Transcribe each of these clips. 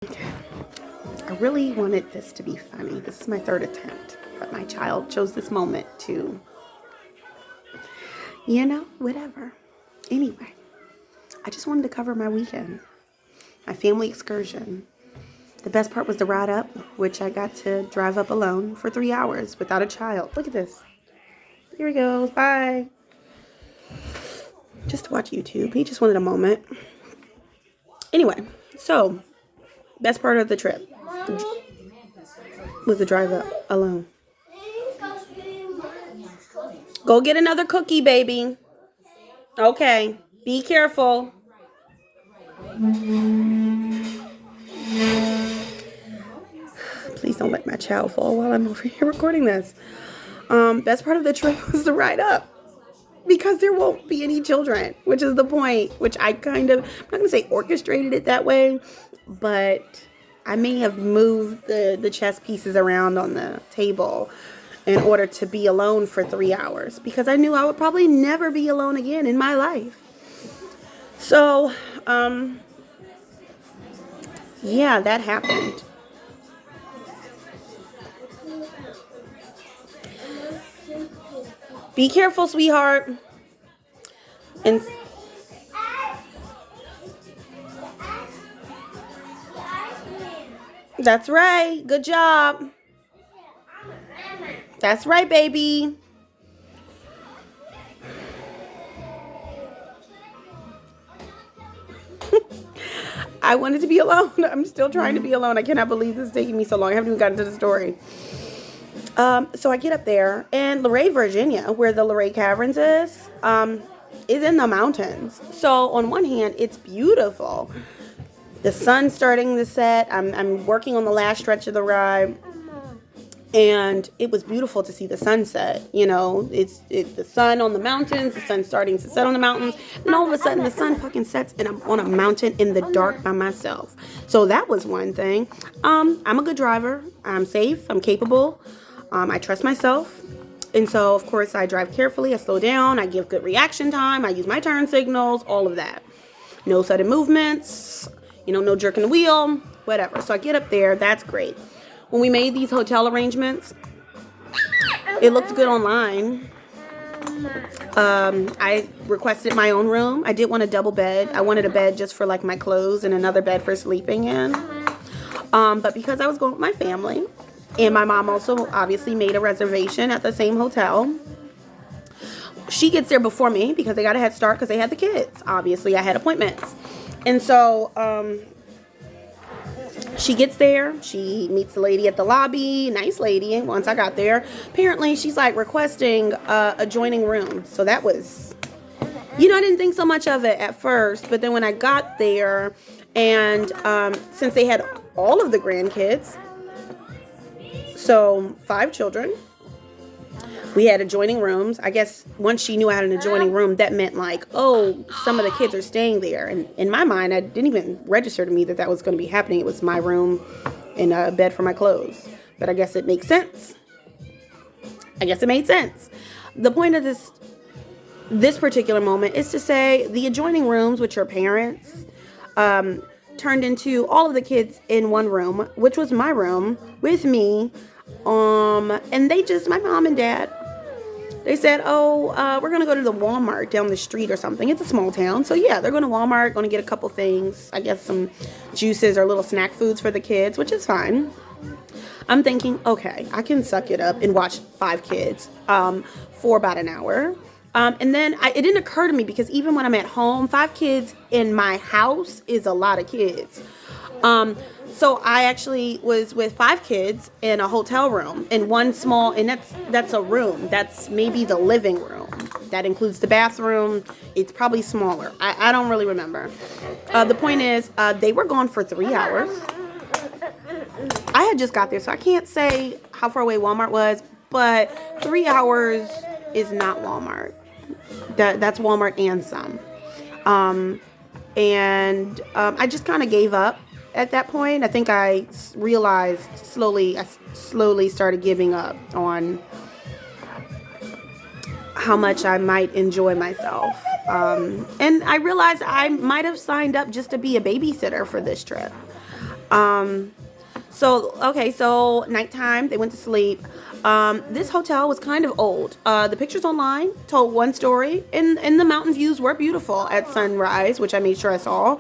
I really wanted this to be funny. This is my third attempt, but my child chose this moment to, whatever. Anyway, I just wanted to cover my weekend, my family excursion. The best part was the ride up, which I got to drive up alone for 3 hours without a child. Look at this. Here he goes. Bye. Just to watch YouTube. He just wanted a moment. Anyway, so best part of the trip was the drive up alone. Go get another cookie, baby. Okay. Be careful. Please don't let my child fall while I'm over here recording this. Best part of the trip was the ride up. Because there won't be any children, which is the point, which I'm not going to say orchestrated it that way, but I may have moved the chess pieces around on the table in order to be alone for 3 hours, because I knew I would probably never be alone again in my life. So, yeah, that happened. Be careful, sweetheart. And that's right. Good job. That's right, baby. I wanted to be alone. I'm still trying to be alone. I cannot believe this is taking me so long. I haven't even gotten to the story. So I get up there, and Luray, Virginia, where the Luray Caverns is in the mountains. So on one hand, it's beautiful. The sun's starting to set. I'm working on the last stretch of the ride, and it was beautiful to see the sunset. It's the sun on the mountains, the sun's starting to set on the mountains, and all of a sudden the sun fucking sets, and I'm on a mountain in the dark by myself. So that was one thing. I'm a good driver. I'm safe. I'm capable. I trust myself. And so, of course, I drive carefully. I slow down. I give good reaction time. I use my turn signals, all of that. No sudden movements, no jerking the wheel, whatever. So I get up there. That's great. When we made these hotel arrangements, it looked good online. I requested my own room. I did want a double bed. I wanted a bed just for like my clothes and another bed for sleeping in. But because I was going with my family, and my mom also obviously made a reservation at the same hotel, she gets there before me because they got a head start because they had the kids. Obviously, I had appointments. And so she gets there. She meets the lady at the lobby. Nice lady. And once I got there, apparently she's like requesting adjoining rooms. So that was, I didn't think so much of it at first. But then when I got there, and since they had all of the grandkids, so 5 children, we had adjoining rooms. I guess once she knew I had an adjoining room, that meant like, oh, some of the kids are staying there. And in my mind, I didn't even register to me that was going to be happening. It was my room and a bed for my clothes. But I guess it makes sense. I guess it made sense. The point of this particular moment is to say the adjoining rooms, which are parents, turned into all of the kids in one room, which was my room with me. And my mom and dad, they said, we're going to go to the Walmart down the street or something. It's a small town. So yeah, they're going to Walmart, going to get a couple things. I guess some juices or little snack foods for the kids, which is fine. I'm thinking, okay, I can suck it up and watch 5 kids, for about an hour. And then it didn't occur to me, because even when I'm at home, 5 kids in my house is a lot of kids. So I actually was with 5 kids in a hotel room in one small, and that's a room. That's maybe the living room. That includes the bathroom. It's probably smaller. I don't really remember. The point is, they were gone for 3 hours. I had just got there, so I can't say how far away Walmart was, but 3 hours is not Walmart. That's Walmart and some. And I just kind of gave up at that point. I think I realized I slowly started giving up on how much I might enjoy myself. And I realized I might have signed up just to be a babysitter for this trip. So nighttime, they went to sleep. This hotel was kind of old. The pictures online told one story, and the mountain views were beautiful at sunrise, which I made sure I saw.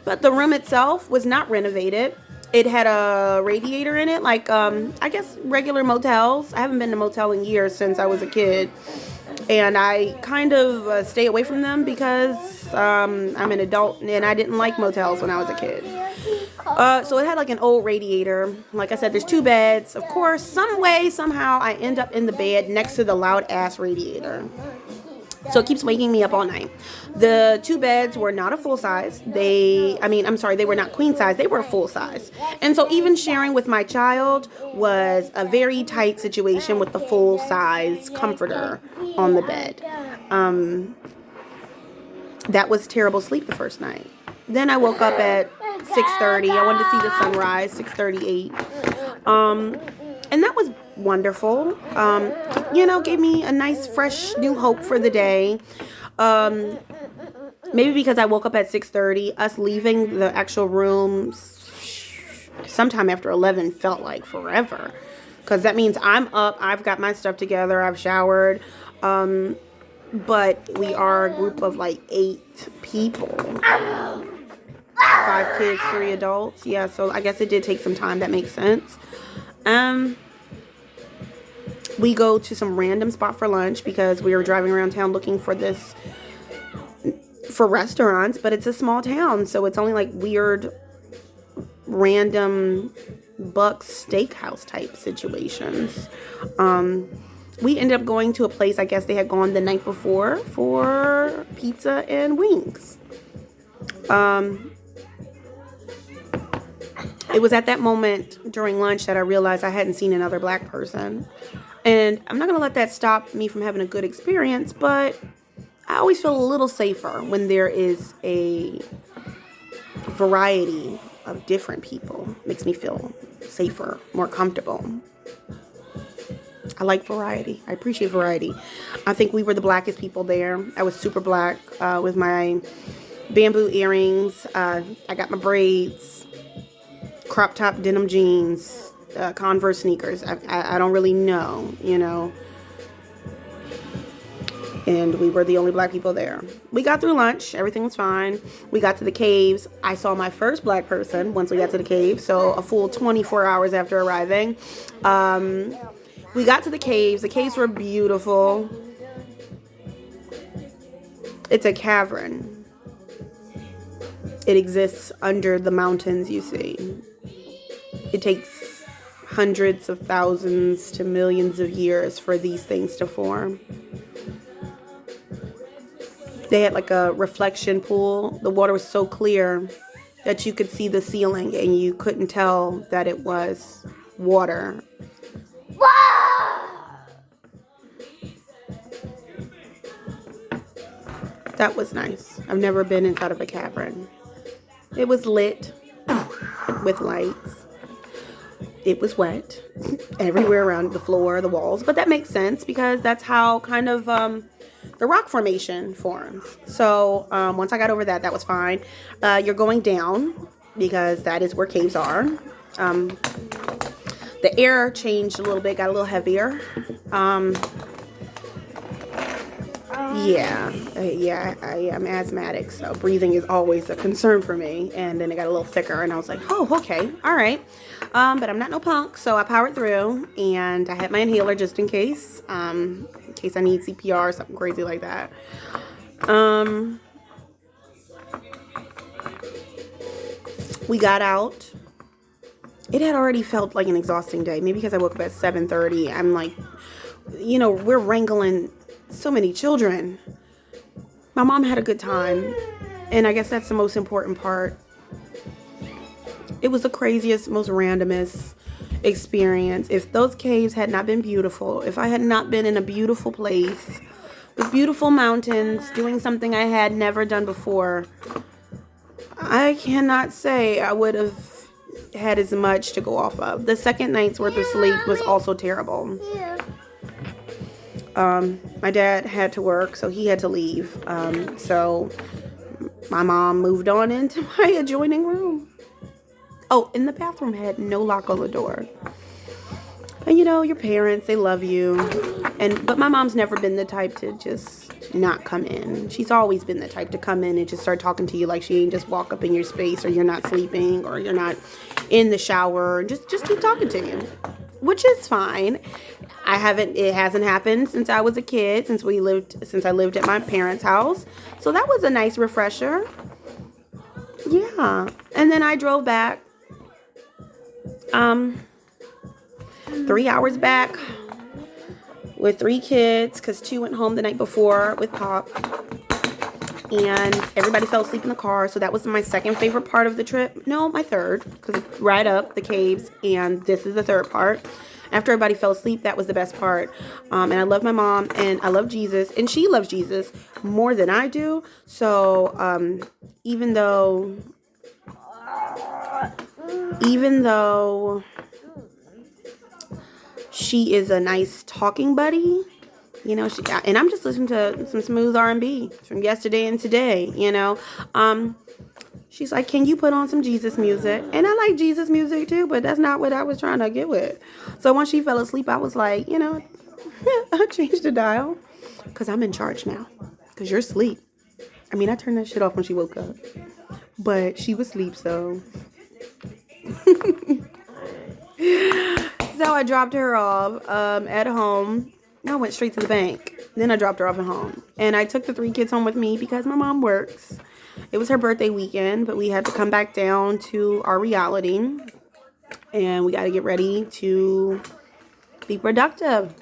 But the room itself was not renovated. It had a radiator in it, like I guess regular motels. I haven't been to a motel in years since I was a kid, and I kind of stay away from them because I'm an adult and I didn't like motels when I was a kid. So it had like an old radiator. Like I said, there's 2 beds. Of course, some way, somehow, I end up in the bed next to the loud ass radiator. So it keeps waking me up all night. The 2 beds were not a full size. They were not queen size. They were full size. And so even sharing with my child was a very tight situation with the full size comforter on the bed. That was terrible sleep the first night. Then I woke up at 6:30. I wanted to see the sunrise, 6:38. And that was wonderful. Gave me a nice, fresh, new hope for the day. Maybe because I woke up at 6:30, us leaving the actual rooms sometime after 11 felt like forever. Because that means I'm up, I've got my stuff together, I've showered. But we are a group of like 8 people. 5 kids, 3 adults. Yeah, so I guess it did take some time. That makes sense. We go to some random spot for lunch because we were driving around town looking for restaurants, but it's a small town, so it's only like weird, random Bucks Steakhouse type situations. We ended up going to a place, I guess they had gone the night before for pizza and wings. It was at that moment during lunch that I realized I hadn't seen another black person. And I'm not going to let that stop me from having a good experience, but I always feel a little safer when there is a variety of different people. It makes me feel safer, more comfortable. I like variety. I appreciate variety. I think we were the blackest people there. I was super black with my bamboo earrings. I got my braids, crop top denim jeans, Converse sneakers. I don't really know, And we were the only black people there. We got through lunch. Everything was fine. We got to the caves. I saw my first black person once we got to the cave. So a full 24 hours after arriving. We got to the caves. The caves were beautiful. It's a cavern. It exists under the mountains, you see. It takes hundreds of thousands to millions of years for these things to form. They had like a reflection pool. The water was so clear that you could see the ceiling and you couldn't tell that it was water. That was nice. I've never been inside of a cavern. It was lit with lights. It was wet everywhere around the floor, the walls. But that makes sense because that's how kind of the rock formation forms. So once I got over that, that was fine. You're going down because that is where caves are. The air changed a little bit, got a little heavier. I am asthmatic, so breathing is always a concern for me. And then it got a little thicker, and I was like, oh, okay, all right. But I'm not no punk, so I powered through, and I had my inhaler just in case I need CPR or something crazy like that. We got out. It had already felt like an exhausting day, maybe because I woke up at 7:30. I'm like, we're wrangling so many children. My mom had a good time, and I guess that's the most important part. It was the craziest, most randomest experience. If those caves had not been beautiful, if I had not been in a beautiful place with beautiful mountains, doing something I had never done before, I cannot say I would have had as much to go off of. The second night's worth of sleep was also terrible. My dad had to work, so he had to leave. So my mom moved on into my adjoining room. Oh, and the bathroom had no lock on the door. And you know, your parents, they love you. But my mom's never been the type to just not come in. She's always been the type to come in and just start talking to you like she ain't just walk up in your space, or you're not sleeping, or you're not in the shower. Just keep talking to you, which is fine. It hasn't happened since I was a kid, since I lived at my parents' house. So that was a nice refresher. Yeah. And then I drove back 3 hours back with 3 kids, because 2 went home the night before with Pop, and everybody fell asleep in the car. So that was my second favorite part of the trip. No, my third, because right up the caves, and this is the third part. After everybody fell asleep, that was the best part. And I love my mom, and I love Jesus, and she loves Jesus more than I do. So even though she is a nice talking buddy, you know, and I'm just listening to some smooth R&B from yesterday and today, you know. She's like, can you put on some Jesus music? And I like Jesus music too, but that's not what I was trying to get with. So once she fell asleep, I was like, you know, I changed the dial, because I'm in charge now, because you're asleep. I mean, I turned that shit off when she woke up, but she was asleep, so. So I dropped her off at home. No, I went straight to the bank. Then I dropped her off at home. And I took the 3 kids home with me because my mom works. It was her birthday weekend, but we had to come back down to our reality. And we got to get ready to be productive.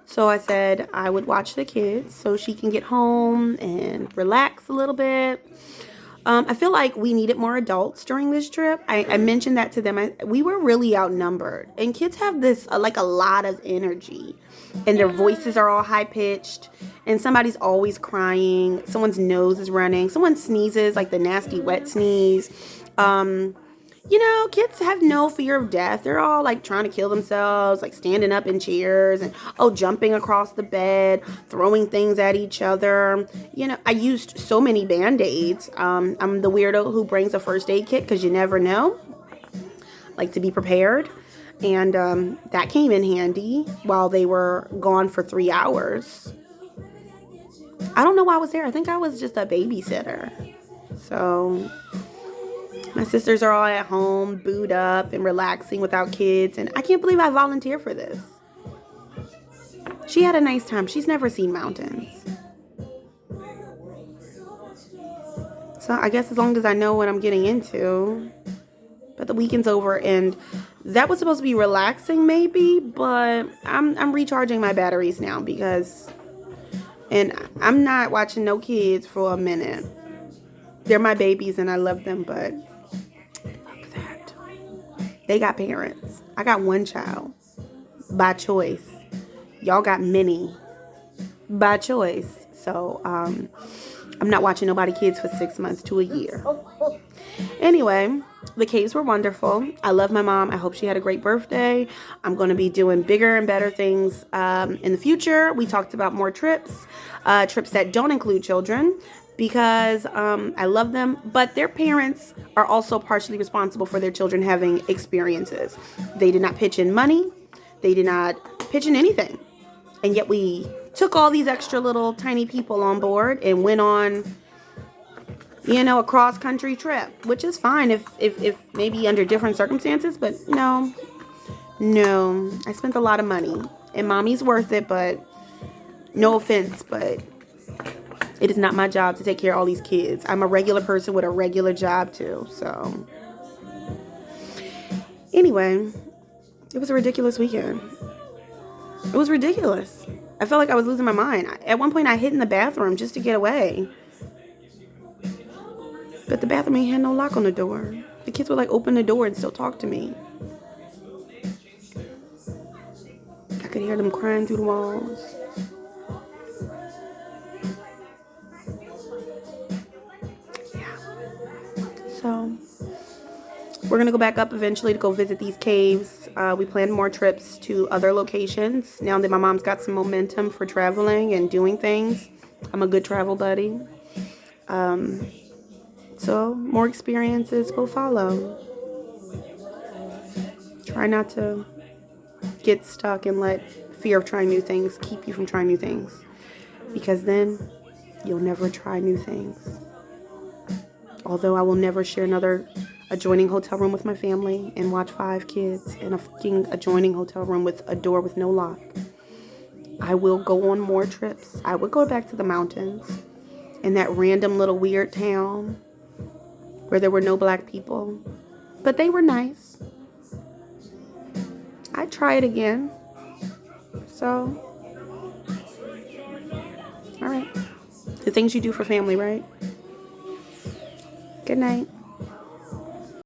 So I said I would watch the kids so she can get home and relax a little bit. I feel like we needed more adults during this trip. I mentioned that to them. We were really outnumbered. And kids have this, like, a lot of energy. And their voices are all high-pitched. And somebody's always crying. Someone's nose is running. Someone sneezes, like the nasty wet sneeze. You know, kids have no fear of death. They're all, like, trying to kill themselves, like, standing up in chairs and, jumping across the bed, throwing things at each other. You know, I used so many Band-Aids. I'm the weirdo who brings a first aid kit, because you never know, like, to be prepared. And that came in handy while they were gone for 3 hours. I don't know why I was there. I think I was just a babysitter. So my sisters are all at home, booed up and relaxing without kids. And I can't believe I volunteered for this. She had a nice time. She's never seen mountains. So I guess as long as I know what I'm getting into. But the weekend's over, and that was supposed to be relaxing maybe, but I'm recharging my batteries now, and I'm not watching no kids for a minute. They're my babies and I love them, but look at that. They got parents. I got one child by choice. Y'all got many by choice. So I'm not watching nobody kids for 6 months to a year. Anyway, the caves were wonderful. I love my mom. I hope she had a great birthday. I'm going to be doing bigger and better things in the future. We talked about more trips that don't include children, because I love them. But their parents are also partially responsible for their children having experiences. They did not pitch in money. They did not pitch in anything. And yet we took all these extra little tiny people on board and went on, a cross-country trip, which is fine if maybe under different circumstances, but no, I spent a lot of money, and mommy's worth it, but no offense, but it is not my job to take care of all these kids. I'm a regular person with a regular job too, so anyway, it was a ridiculous weekend. It was ridiculous. I felt like I was losing my mind. At one point, I hid in the bathroom just to get away. But the bathroom ain't had no lock on the door. The kids would open the door and still talk to me. I could hear them crying through the walls. Yeah. So we're going to go back up eventually to go visit these caves. We planned more trips to other locations. Now that my mom's got some momentum for traveling and doing things, I'm a good travel buddy. So more experiences will follow. Try not to get stuck and let fear of trying new things keep you from trying new things. Because then you'll never try new things. Although I will never share another adjoining hotel room with my family and watch 5 kids in a fucking adjoining hotel room with a door with no lock. I will go on more trips. I would go back to the mountains in that random little weird town where there were no black people. But they were nice. I'd try it again. So, all right. The things you do for family, right? Good night.